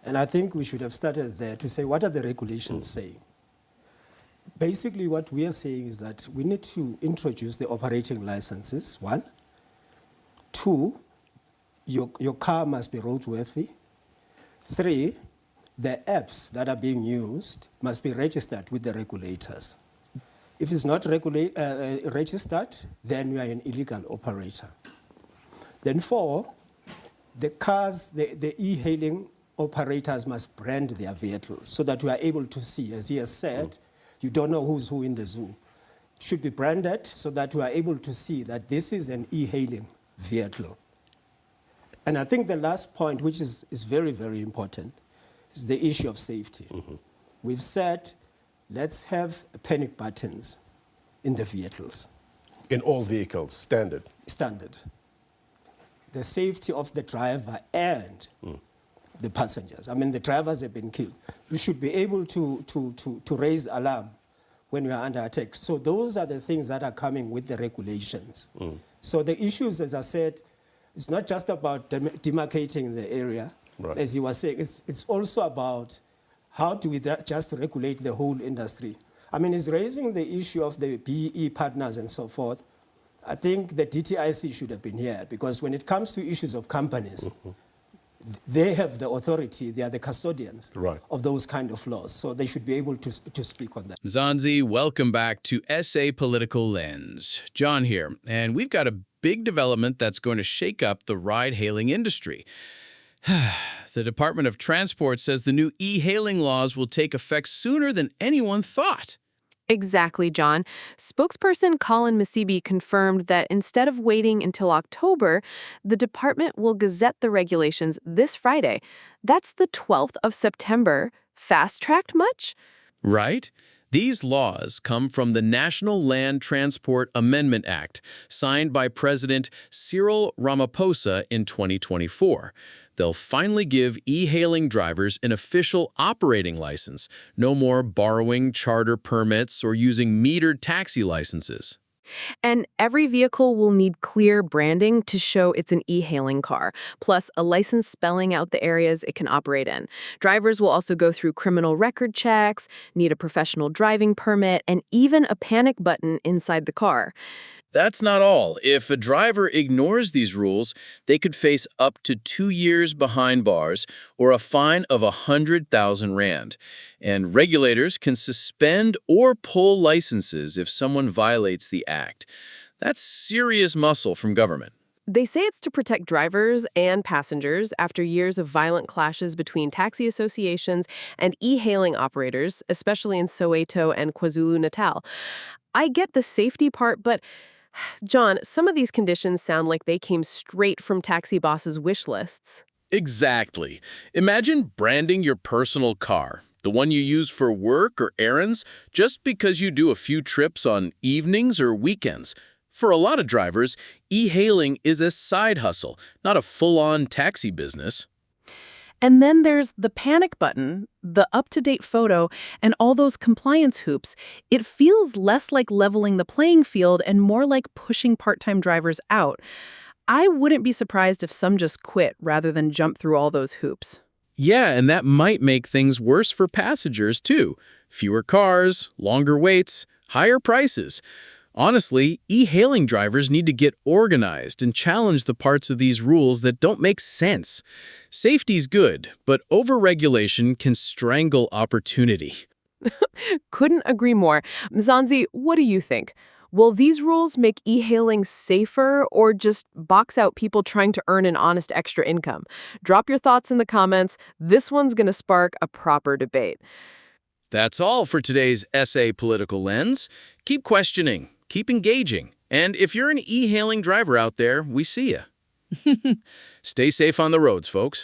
And I think we should have started there to say, what are the regulations saying? Basically, what we are saying is that we need to introduce the operating licenses, one. Two, your car must be roadworthy. Three, the apps that are being used must be registered with the regulators. If it's not registered, then you are an illegal operator. Then four, the cars, the e-hailing operators must brand their vehicles so that you are able to see, as he has said, you don't know who's who in the zoo. It should be branded so that you are able to see that this is an e-hailing vehicle. And I think the last point, which is very, very important, is the issue of safety. We've said, let's have panic buttons in the vehicles. In all vehicles, standard? Standard. The safety of the driver and the passengers. I mean, the drivers have been killed. You should be able to raise alarm when you are under attack. So those are the things that are coming with the regulations. So the issues, as I said, it's not just about demarcating the area, as you were saying. It's also about how do we just regulate the whole industry. I mean, it's raising the issue of the BEE partners and so forth. I think the DTIC should have been here, because when it comes to issues of companies, they have the authority, they are the custodians of those kind of laws, so they should be able to speak on that. Mzansi, welcome back to SA Political Lens. John here, and we've got a big development that's going to shake up the ride-hailing industry. The Department of Transport says the new e-hailing laws will take effect sooner than anyone thought. Exactly, John. Spokesperson Colin Masibi confirmed that instead of waiting until October, the department will gazette the regulations this Friday. That's the 12th of September. Fast-tracked much? Right? These laws come from the National Land Transport Amendment Act, signed by President Cyril Ramaphosa in 2024. They'll finally give e-hailing drivers an official operating license, no more borrowing charter permits or using metered taxi licenses. And every vehicle will need clear branding to show it's an e-hailing car, plus a license spelling out the areas it can operate in. Drivers will also go through criminal record checks, need a professional driving permit, and even a panic button inside the car. That's not all. If a driver ignores these rules, they could face up to 2 years behind bars or a fine of 100,000 rand. And regulators can suspend or pull licenses if someone violates the act. That's serious muscle from government. They say it's to protect drivers and passengers after years of violent clashes between taxi associations and e-hailing operators, especially in Soweto and KwaZulu-Natal. I get the safety part, but John, some of these conditions sound like they came straight from taxi bosses' wish lists. Exactly. Imagine branding your personal car, the one you use for work or errands, just because you do a few trips on evenings or weekends. For a lot of drivers, e-hailing is a side hustle, not a full-on taxi business. And then there's the panic button, the up-to-date photo, and all those compliance hoops. It feels less like leveling the playing field and more like pushing part-time drivers out. I wouldn't be surprised if some just quit rather than jump through all those hoops. Yeah, and that might make things worse for passengers, too. Fewer cars, longer waits, higher prices. Honestly, e-hailing drivers need to get organized and challenge the parts of these rules that don't make sense. Safety's good, but overregulation can strangle opportunity. Couldn't agree more. Mzansi, what do you think? Will these rules make e-hailing safer or just box out people trying to earn an honest extra income? Drop your thoughts in the comments. This one's going to spark a proper debate. That's all for today's SA Political Lens. Keep questioning. Keep engaging. And if you're an e-hailing driver out there, we see you. Stay safe on the roads, folks.